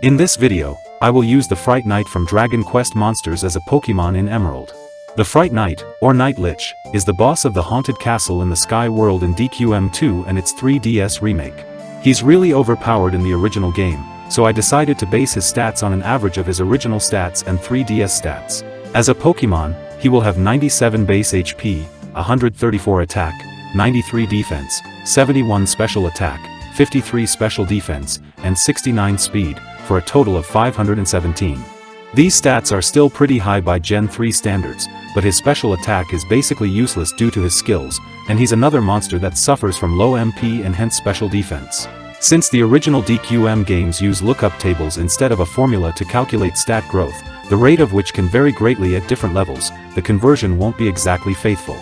In this video, I will use the Fright Knight from Dragon Quest Monsters as a Pokémon in Emerald. The Fright Knight, or Night Lich, is the boss of the Haunted Castle in the Sky World in DQM2 and its 3DS remake. He's really overpowered in the original game, so I decided to base his stats on an average of his original stats and 3DS stats. As a Pokémon, he will have 97 base HP, 134 attack, 93 defense, 71 special attack, 53 special defense, and 69 speed, for a total of 517. These stats are still pretty high by Gen 3 standards, but his special attack is basically useless due to his skills, and he's another monster that suffers from low MP and hence special defense. Since the original DQM games use lookup tables instead of a formula to calculate stat growth, the rate of which can vary greatly at different levels, the conversion won't be exactly faithful.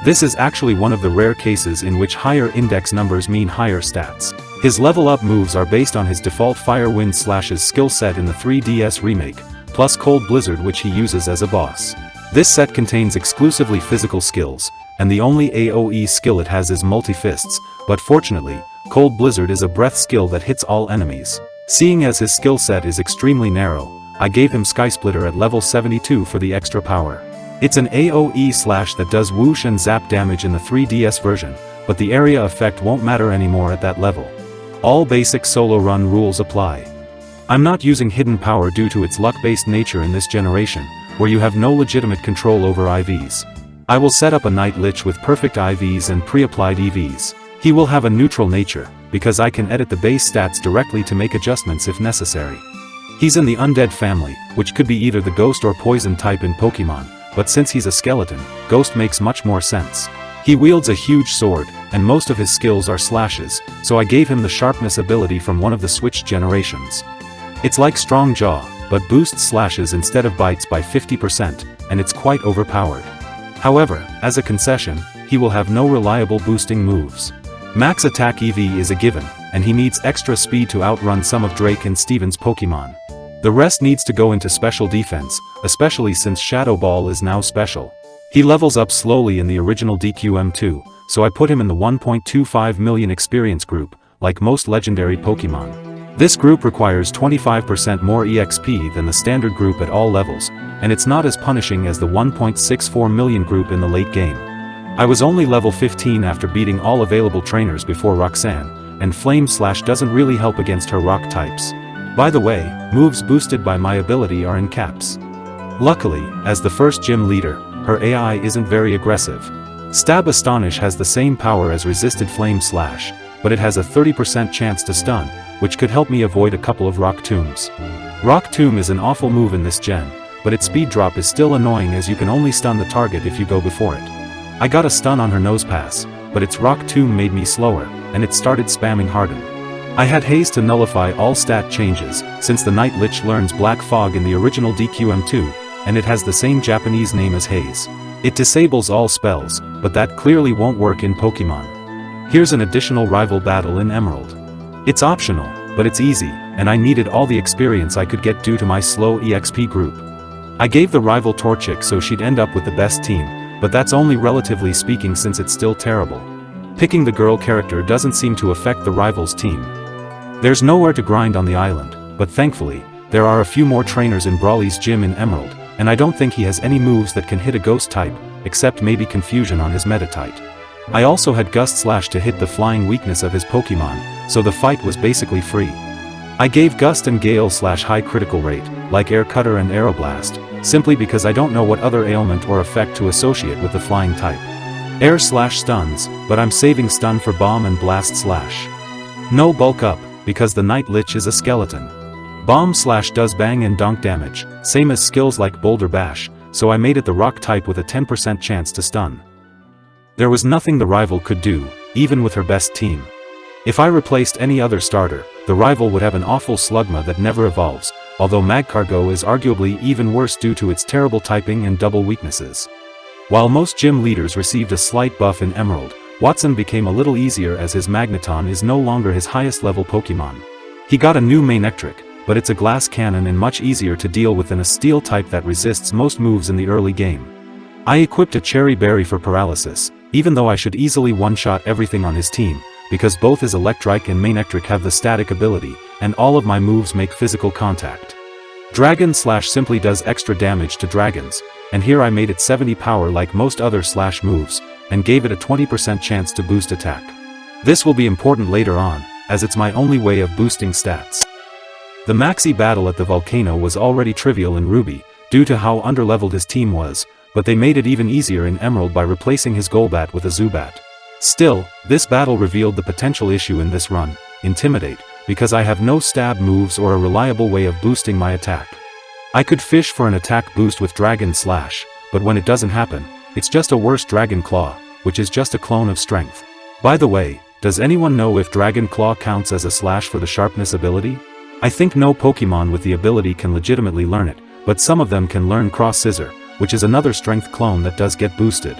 This is actually one of the rare cases in which higher index numbers mean higher stats. His level-up moves are based on his default Fire Wind Slashes skill set in the 3DS remake, plus Cold Blizzard which he uses as a boss. This set contains exclusively physical skills, and the only AoE skill it has is Multi-Fists, but fortunately, Cold Blizzard is a breath skill that hits all enemies. Seeing as his skill set is extremely narrow, I gave him Sky Splitter at level 72 for the extra power. It's an AoE slash that does whoosh and zap damage in the 3DS version, but the area effect won't matter anymore at that level. All basic solo run rules apply. I'm not using hidden power due to its luck-based nature in this generation, where you have no legitimate control over IVs. I will set up a Night Lich with perfect IVs and pre-applied EVs. He will have a neutral nature, because I can edit the base stats directly to make adjustments if necessary. He's in the Undead family, which could be either the Ghost or Poison type in Pokémon, but since he's a skeleton, Ghost makes much more sense. He wields a huge sword, and most of his skills are slashes, so I gave him the Sharpness ability from one of the Switch generations. It's like Strong Jaw, but boosts slashes instead of bites by 50%, and it's quite overpowered. However, as a concession, he will have no reliable boosting moves. Max attack EV is a given, and he needs extra speed to outrun some of Drake and Steven's Pokémon. The rest needs to go into special defense, especially since Shadow Ball is now special. He levels up slowly in the original DQM2, so I put him in the 1.25 million experience group, like most legendary Pokémon. This group requires 25% more EXP than the standard group at all levels, and it's not as punishing as the 1.64 million group in the late game. I was only level 15 after beating all available trainers before Roxanne, and Flame Slash doesn't really help against her rock types. By the way, moves boosted by my ability are in caps. Luckily, as the first gym leader, her AI isn't very aggressive. Stab Astonish has the same power as Resisted Flame Slash, but it has a 30% chance to stun, which could help me avoid a couple of Rock Tombs. Rock Tomb is an awful move in this gen, but its speed drop is still annoying as you can only stun the target if you go before it. I got a stun on her nose pass, but its Rock Tomb made me slower, and it started spamming Harden. I had Haze to nullify all stat changes, since the Night Lich learns Black Fog in the original DQM2, and it has the same Japanese name as Haze. It disables all spells, but that clearly won't work in Pokémon. Here's an additional rival battle in Emerald. It's optional, but it's easy, and I needed all the experience I could get due to my slow EXP group. I gave the rival Torchic so she'd end up with the best team, but that's only relatively speaking since it's still terrible. Picking the girl character doesn't seem to affect the rival's team. There's nowhere to grind on the island, but thankfully, there are a few more trainers in Brawly's gym in Emerald, and I don't think he has any moves that can hit a ghost type, except maybe Confusion on his Metatite. I also had Gust Slash to hit the flying weakness of his Pokémon, so the fight was basically free. I gave Gust and Gale Slash high critical rate, like Air Cutter and Aeroblast, simply because I don't know what other ailment or effect to associate with the flying type. Air Slash stuns, but I'm saving stun for Bomb and Blast Slash. No bulk up, because the Night Lich is a skeleton. Bomb Slash does bang and donk damage, same as skills like Boulder Bash, so I made it the rock type with a 10% chance to stun. There was nothing the rival could do, even with her best team. If I replaced any other starter, the rival would have an awful Slugma that never evolves, although Magcargo is arguably even worse due to its terrible typing and double weaknesses. While most gym leaders received a slight buff in Emerald, Watson became a little easier as his Magneton is no longer his highest level Pokémon. He got a new Manectric, but it's a glass cannon and much easier to deal with than a steel type that resists most moves in the early game. I equipped a Cherry Berry for paralysis, even though I should easily one-shot everything on his team, because both his Electrike and Manectric have the static ability, and all of my moves make physical contact. Dragon Slash simply does extra damage to dragons, and here I made it 70 power like most other Slash moves, and gave it a 20% chance to boost attack. This will be important later on, as it's my only way of boosting stats. The Maxi battle at the volcano was already trivial in Ruby, due to how underleveled his team was, but they made it even easier in Emerald by replacing his Golbat with a Zubat. Still, this battle revealed the potential issue in this run, Intimidate, because I have no stab moves or a reliable way of boosting my attack. I could fish for an attack boost with Dragon Slash, but when it doesn't happen, it's just a worse Dragon Claw, which is just a clone of Strength. By the way, does anyone know if Dragon Claw counts as a slash for the sharpness ability? I think no Pokemon with the ability can legitimately learn it, but some of them can learn Cross Scissor, which is another Strength clone that does get boosted.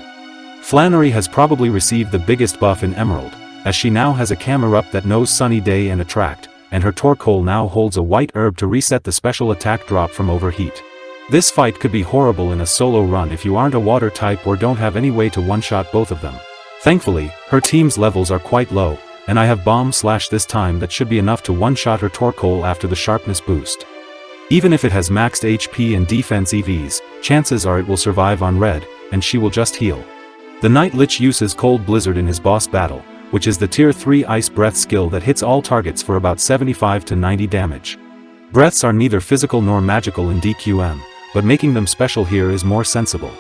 Flannery has probably received the biggest buff in Emerald, as she now has a Camerupt that knows Sunny Day and Attract, and her Torkoal now holds a white herb to reset the special attack drop from Overheat. This fight could be horrible in a solo run if you aren't a water type or don't have any way to one-shot both of them. Thankfully, her team's levels are quite low, and I have Bomb Slash this time that should be enough to one-shot her Torkoal after the sharpness boost. Even if it has maxed HP and defense EVs, chances are it will survive on red, and she will just heal. The Night Lich uses Cold Blizzard in his boss battle, which is the tier 3 Ice Breath skill that hits all targets for about 75 to 90 damage. Breaths are neither physical nor magical in DQM, but making them special here is more sensible.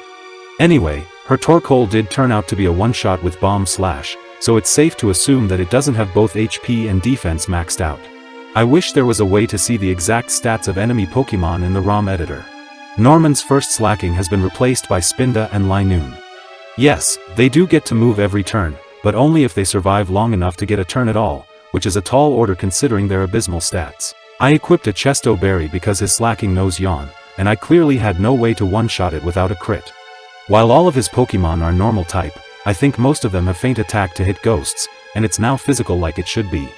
Anyway, her Torkoal did turn out to be a one-shot with Bomb Slash, so it's safe to assume that it doesn't have both HP and defense maxed out. I wish there was a way to see the exact stats of enemy Pokemon in the ROM editor. Norman's first Slacking has been replaced by Spinda and Linoon. Yes, they do get to move every turn, but only if they survive long enough to get a turn at all, which is a tall order considering their abysmal stats. I equipped a Chesto Berry because his Slacking knows Yawn, and I clearly had no way to one-shot it without a crit. While all of his Pokemon are normal type, I think most of them have Feint Attack to hit ghosts, and it's now physical like it should be.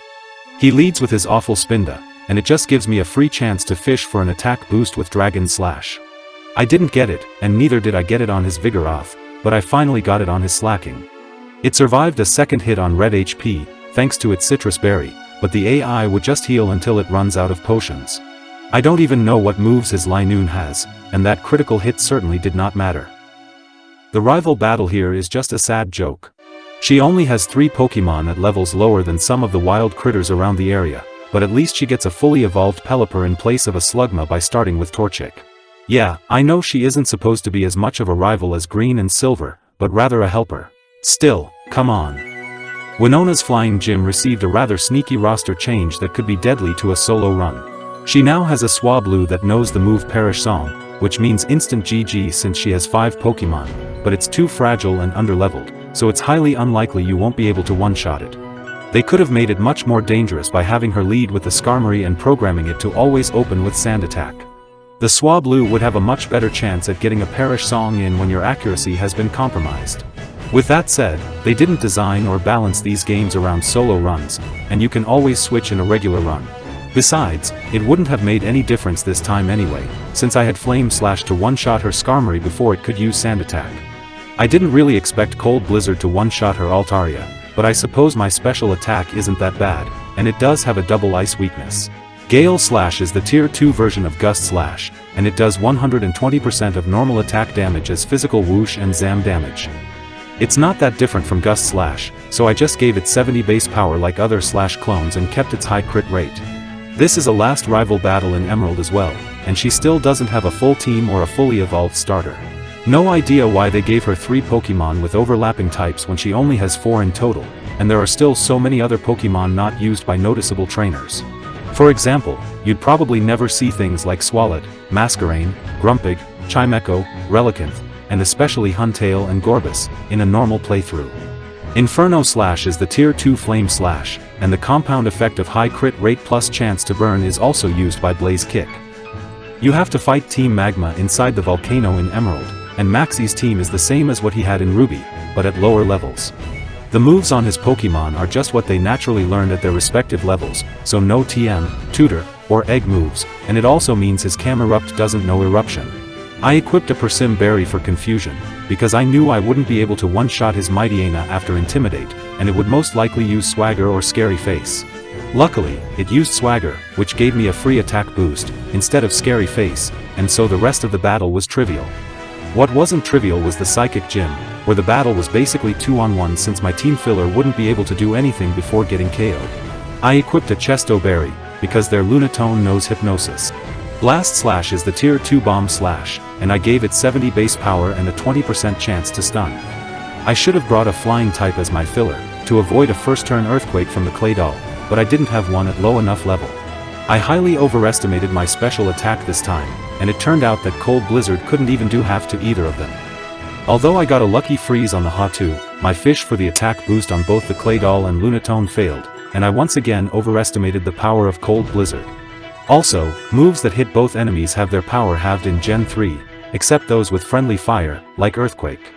He leads with his awful Spinda, and it just gives me a free chance to fish for an attack boost with Dragon Slash. I didn't get it, and neither did I get it on his Vigoroth, but I finally got it on his Slacking. It survived a second hit on red HP, thanks to its Citrus Berry, but the AI would just heal until it runs out of potions. I don't even know what moves his Linoon has, and that critical hit certainly did not matter. The rival battle here is just a sad joke. She only has 3 Pokemon at levels lower than some of the wild critters around the area, but at least she gets a fully evolved Pelipper in place of a Slugma by starting with Torchic. Yeah, I know she isn't supposed to be as much of a rival as Green and Silver, but rather a helper. Still, come on. Winona's Flying Gym received a rather sneaky roster change that could be deadly to a solo run. She now has a Swablu that knows the move Perish Song, which means instant GG since she has 5 Pokemon, but it's too fragile and underleveled, so it's highly unlikely you won't be able to one-shot it. They could have made it much more dangerous by having her lead with the Skarmory and programming it to always open with Sand Attack. The Swablu would have a much better chance at getting a Perish Song in when your accuracy has been compromised. With that said, they didn't design or balance these games around solo runs, and you can always switch in a regular run. Besides, it wouldn't have made any difference this time anyway, since I had Flame Slash to one-shot her Skarmory before it could use Sand Attack. I didn't really expect Cold Blizzard to one-shot her Altaria, but I suppose my special attack isn't that bad, and it does have a double ice weakness. Gale Slash is the tier 2 version of Gust Slash, and it does 120% of normal attack damage as physical whoosh and zam damage. It's not that different from Gust Slash, so I just gave it 70 base power like other Slash clones and kept its high crit rate. This is a last rival battle in Emerald as well, and she still doesn't have a full team or a fully evolved starter. No idea why they gave her 3 Pokemon with overlapping types when she only has 4 in total, and there are still so many other Pokemon not used by noticeable trainers. For example, you'd probably never see things like Swalot, Masquerain, Grumpig, Chimecho, Relicanth, and especially Huntail and Gorbis, in a normal playthrough. Inferno Slash is the tier 2 Flame Slash, and the compound effect of high crit rate plus chance to burn is also used by Blaze Kick. You have to fight Team Magma inside the volcano in Emerald, and Maxi's team is the same as what he had in Ruby, but at lower levels. The moves on his Pokemon are just what they naturally learned at their respective levels, so no TM, Tutor, or Egg moves, and it also means his Camerupt doesn't know Eruption. I equipped a Persim Berry for confusion, because I knew I wouldn't be able to one-shot his Mightyena after Intimidate, and it would most likely use Swagger or Scary Face. Luckily, it used Swagger, which gave me a free attack boost, instead of Scary Face, and so the rest of the battle was trivial. What wasn't trivial was the Psychic Gym, where the battle was basically 2-on-1 since my team filler wouldn't be able to do anything before getting KO'd. I equipped a Chesto Berry, because their Lunatone knows Hypnosis. Blast Slash is the tier 2 bomb slash, and I gave it 70 base power and a 20% chance to stun. I should have brought a flying type as my filler, to avoid a first turn earthquake from the clay doll, but I didn't have one at low enough level. I highly overestimated my special attack this time, and it turned out that Cold Blizzard couldn't even do half to either of them. Although I got a lucky freeze on the Hatu, my fish for the attack boost on both the clay doll and Lunatone failed, and I once again overestimated the power of Cold Blizzard. Also, moves that hit both enemies have their power halved in Gen 3, except those with friendly fire, like Earthquake.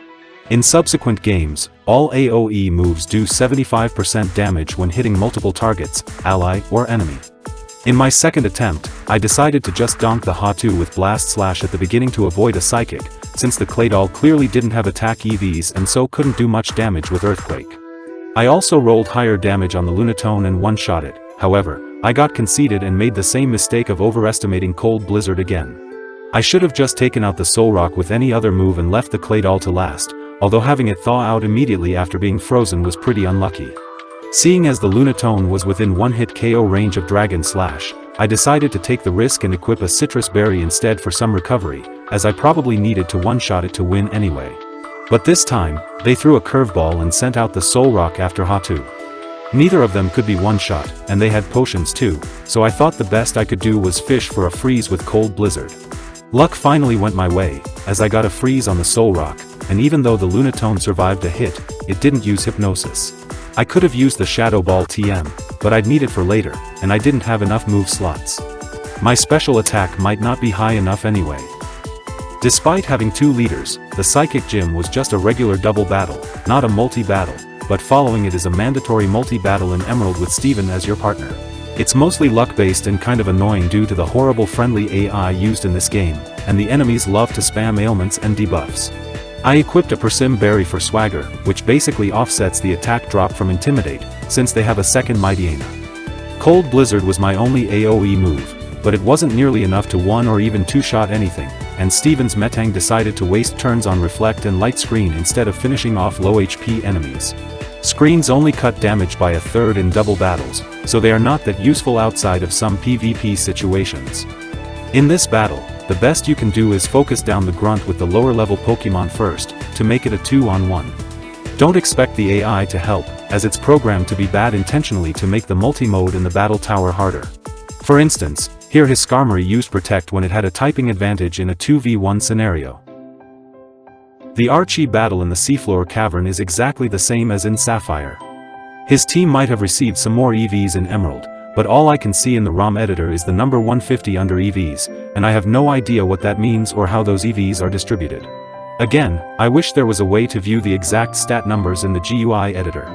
In subsequent games, all AoE moves do 75% damage when hitting multiple targets, ally or enemy. In my second attempt, I decided to just donk the Hatu with Blast Slash at the beginning to avoid a Psychic, since the clay doll clearly didn't have attack EVs and so couldn't do much damage with Earthquake. I also rolled higher damage on the Lunatone and one-shot it. However, I got conceited and made the same mistake of overestimating Cold Blizzard again. I should have just taken out the Soul Rock with any other move and left the clay doll to last, although having it thaw out immediately after being frozen was pretty unlucky. Seeing as the Lunatone was within one-hit KO range of Dragon Slash, I decided to take the risk and equip a Citrus Berry instead for some recovery, as I probably needed to one-shot it to win anyway. But this time, they threw a curveball and sent out the Soul Rock after Hatu. Neither of them could be one-shot, and they had potions too, so I thought the best I could do was fish for a freeze with Cold Blizzard. Luck finally went my way, as I got a freeze on the Soul Rock, and even though the Lunatone survived a hit, it didn't use Hypnosis. I could have used the Shadow Ball TM, but I'd need it for later, and I didn't have enough move slots. My special attack might not be high enough anyway. Despite having 2 leaders, the Psychic Gym was just a regular double battle, not a multi-battle, but following it is a mandatory multi-battle in Emerald with Steven as your partner. It's mostly luck-based and kind of annoying due to the horrible friendly AI used in this game, and the enemies love to spam ailments and debuffs. I equipped a Persim Berry for Swagger, which basically offsets the attack drop from Intimidate, since they have a second Mightyena. Cold Blizzard was my only AoE move, but it wasn't nearly enough to one or even two-shot anything, and Steven's Metang decided to waste turns on Reflect and Light Screen instead of finishing off low HP enemies. Screens only cut damage by a third in double battles, so they are not that useful outside of some PvP situations. In this battle, the best you can do is focus down the grunt with the lower level Pokémon first, to make it a 2-on-1. Don't expect the AI to help, as it's programmed to be bad intentionally to make the multi-mode in the battle tower harder. For instance, here his Skarmory used Protect when it had a typing advantage in a 2v1 scenario. The Archie battle in the Seafloor Cavern is exactly the same as in Sapphire. His team might have received some more EVs in Emerald, but all I can see in the ROM editor is the number 150 under EVs, and I have no idea what that means or how those EVs are distributed. Again, I wish there was a way to view the exact stat numbers in the GUI editor.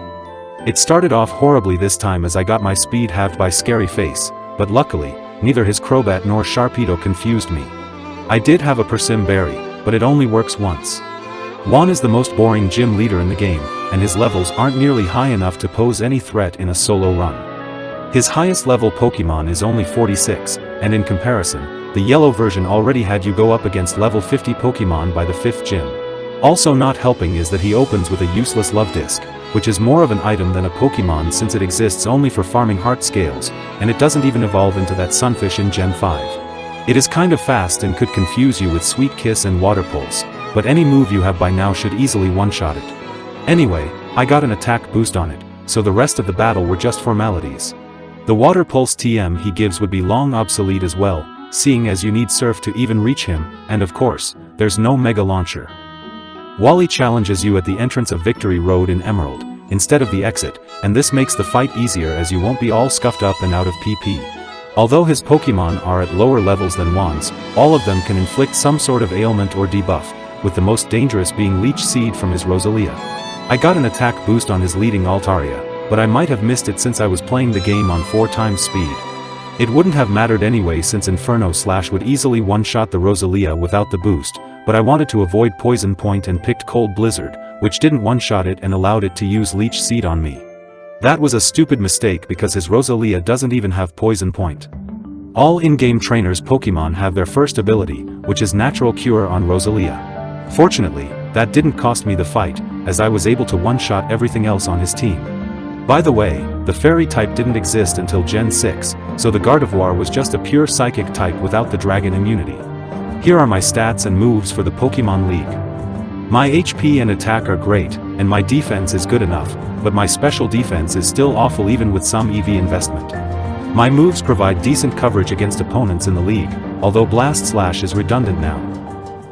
It started off horribly this time as I got my speed halved by Scary Face, but luckily, neither his Crobat nor Sharpedo confused me. I did have a Persim Berry, but it only works once. Juan is the most boring gym leader in the game, and his levels aren't nearly high enough to pose any threat in a solo run. His highest level Pokemon is only 46, and in comparison, the yellow version already had you go up against level 50 Pokemon by the 5th gym. Also not helping is that he opens with a useless Love Disc, which is more of an item than a Pokemon since it exists only for farming heart scales, and it doesn't even evolve into that Sunfish in Gen 5. It is kind of fast and could confuse you with Sweet Kiss and Water Pulse, but any move you have by now should easily one-shot it. Anyway, I got an attack boost on it, so the rest of the battle were just formalities. The Water Pulse TM he gives would be long obsolete as well, seeing as you need Surf to even reach him, and of course, there's no Mega Launcher. Wally challenges you at the entrance of Victory Road in Emerald, instead of the exit, and this makes the fight easier as you won't be all scuffed up and out of PP. Although his Pokemon are at lower levels than Juan's, all of them can inflict some sort of ailment or debuff, with the most dangerous being Leech Seed from his Rosalia. I got an attack boost on his leading Altaria, but I might have missed it since I was playing the game on 4 times speed. It wouldn't have mattered anyway since Inferno Slash would easily one-shot the Rosalia without the boost, but I wanted to avoid Poison Point and picked Cold Blizzard, which didn't one-shot it and allowed it to use Leech Seed on me. That was a stupid mistake because his Rosalia doesn't even have Poison Point. All in-game trainers' Pokémon have their first ability, which is Natural Cure on Rosalia. Fortunately, that didn't cost me the fight, as I was able to one-shot everything else on his team. By the way, the Fairy type didn't exist until Gen 6, so the Gardevoir was just a pure Psychic type without the Dragon immunity. Here are my stats and moves for the Pokémon League. My HP and attack are great, and my defense is good enough, but my special defense is still awful even with some EV investment. My moves provide decent coverage against opponents in the league, although Blast Slash is redundant now.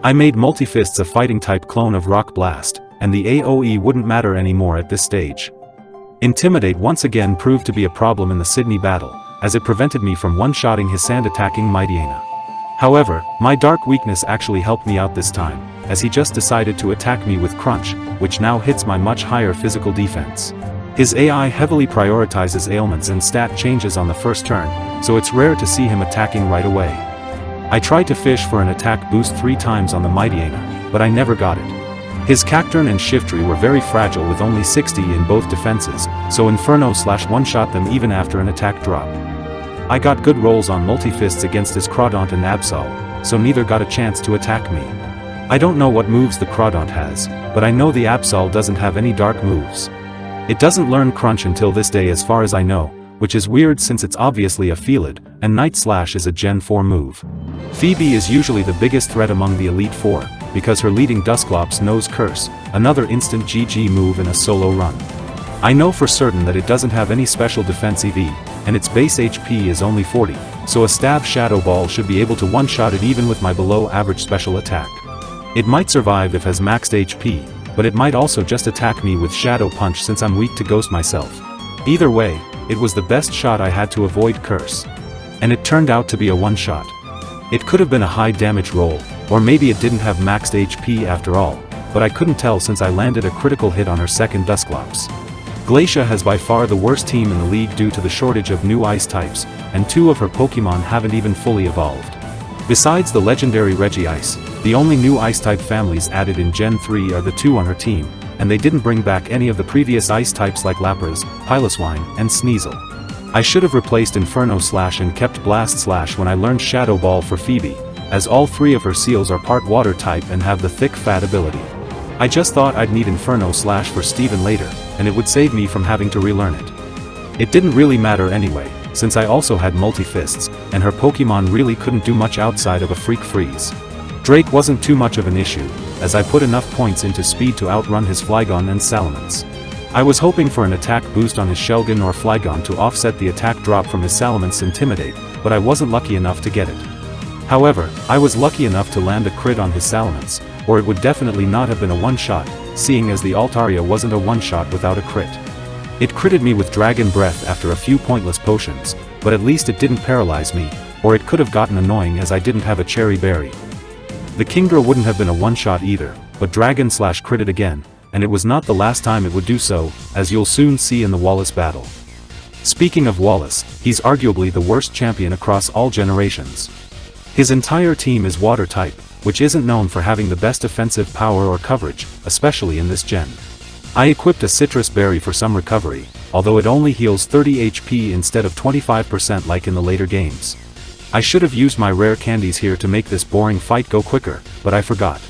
I made Multifists a fighting type clone of Rock Blast, and the AoE wouldn't matter anymore at this stage. Intimidate once again proved to be a problem in the Sydney battle, as it prevented me from one-shotting his sand-attacking Mightyena. However, my dark weakness actually helped me out this time, as he just decided to attack me with Crunch, which now hits my much higher physical defense. His AI heavily prioritizes ailments and stat changes on the first turn, so it's rare to see him attacking right away. I tried to fish for an attack boost 3 times on the Mightyena, but I never got it. His Cacturne and Shiftry were very fragile with only 60 in both defenses, so Inferno Slash one-shot them even after an attack drop. I got good rolls on Multifists against his Crawdaunt and Absol, so neither got a chance to attack me. I don't know what moves the Crawdaunt has, but I know the Absol doesn't have any dark moves. It doesn't learn Crunch until this day as far as I know, which is weird since it's obviously a Feelid, and Night Slash is a Gen 4 move. Phoebe is usually the biggest threat among the Elite Four, because her leading Dusclops knows Curse, another instant GG move in a solo run. I know for certain that it doesn't have any special defense EV, and its base HP is only 40, so a Stab Shadow Ball should be able to one-shot it even with my below-average special attack. It might survive if has maxed HP, but it might also just attack me with Shadow Punch since I'm weak to Ghost myself. Either way, it was the best shot I had to avoid Curse. And it turned out to be a one-shot. It could have been a high damage roll, or maybe it didn't have maxed HP after all, but I couldn't tell since I landed a critical hit on her second Dusclops. Glacia has by far the worst team in the league due to the shortage of new ice types, and 2 of her Pokémon haven't even fully evolved. Besides the legendary Regice, the only new ice-type families added in Gen 3 are the 2 on her team, and they didn't bring back any of the previous ice types like Lapras, Piloswine, and Sneasel. I should have replaced Inferno Slash and kept Blast Slash when I learned Shadow Ball for Phoebe, as all 3 of her seals are part water type and have the thick fat ability. I just thought I'd need Inferno Slash for Steven later, and it would save me from having to relearn it. It didn't really matter anyway, since I also had Multifists, and her Pokémon really couldn't do much outside of a Freak Freeze. Drake wasn't too much of an issue, as I put enough points into speed to outrun his Flygon and Salamence. I was hoping for an attack boost on his Shelgon or Flygon to offset the attack drop from his Salamence Intimidate, but I wasn't lucky enough to get it. However, I was lucky enough to land a crit on his Salamence, or it would definitely not have been a one-shot, seeing as the Altaria wasn't a one-shot without a crit. It critted me with Dragon Breath after a few pointless potions, but at least it didn't paralyze me, or it could have gotten annoying as I didn't have a Cherry Berry. The Kingdra wouldn't have been a one-shot either, but Dragon Slash critted again, and it was not the last time it would do so, as you'll soon see in the Wallace battle. Speaking of Wallace, he's arguably the worst champion across all generations. His entire team is water type, which isn't known for having the best offensive power or coverage, especially in this gen. I equipped a Citrus Berry for some recovery, although it only heals 30 HP instead of 25% like in the later games. I should have used my rare candies here to make this boring fight go quicker, but I forgot.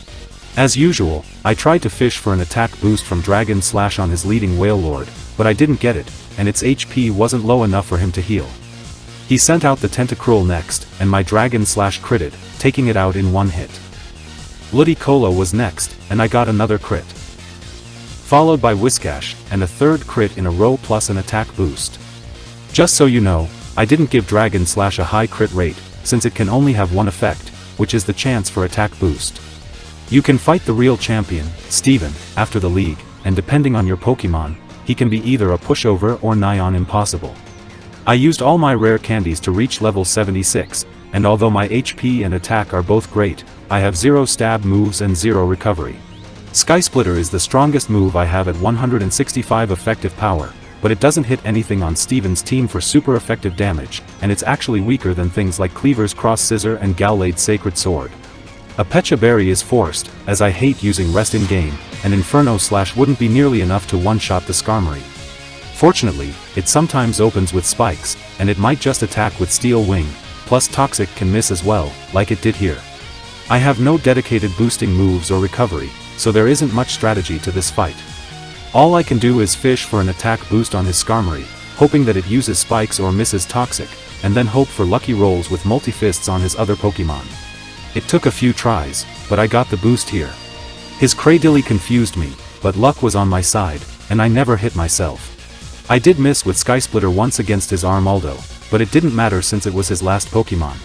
As usual, I tried to fish for an attack boost from Dragon Slash on his leading Wailord, but I didn't get it, and its HP wasn't low enough for him to heal. He sent out the Tentacruel next, and my Dragon Slash critted, taking it out in one hit. Ludicolo was next, and I got another crit. Followed by Whiscash, and a third crit in a row plus an attack boost. Just so you know, I didn't give Dragon Slash a high crit rate, since it can only have one effect, which is the chance for attack boost. You can fight the real champion, Steven, after the league, and depending on your Pokémon, he can be either a pushover or nigh on impossible. I used all my rare candies to reach level 76, and although my HP and attack are both great, I have 0 stab moves and 0 recovery. Sky Splitter is the strongest move I have at 165 effective power, but it doesn't hit anything on Steven's team for super effective damage, and it's actually weaker than things like Cleaver's Cross Scissor and Gallade Sacred Sword. A Pecha Berry is forced, as I hate using rest in game, and Inferno Slash wouldn't be nearly enough to one-shot the Skarmory. Fortunately, it sometimes opens with spikes, and it might just attack with Steel Wing, plus Toxic can miss as well, like it did here. I have no dedicated boosting moves or recovery, so there isn't much strategy to this fight. All I can do is fish for an attack boost on his Skarmory, hoping that it uses spikes or misses Toxic, and then hope for lucky rolls with multi-fists on his other Pokemon. It took a few tries, but I got the boost here. His Cradily confused me, but luck was on my side, and I never hit myself. I did miss with Sky Splitter once against his Armaldo, but it didn't matter since it was his last Pokemon.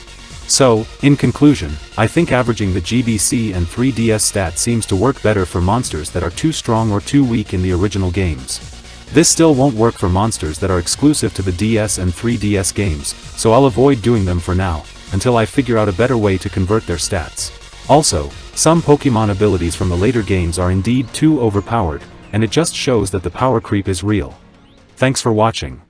So, in conclusion, I think averaging the GBC and 3DS stat seems to work better for monsters that are too strong or too weak in the original games. This still won't work for monsters that are exclusive to the DS and 3DS games, so I'll avoid doing them for now, until I figure out a better way to convert their stats. Also, some Pokemon abilities from the later games are indeed too overpowered, and it just shows that the power creep is real. Thanks for watching.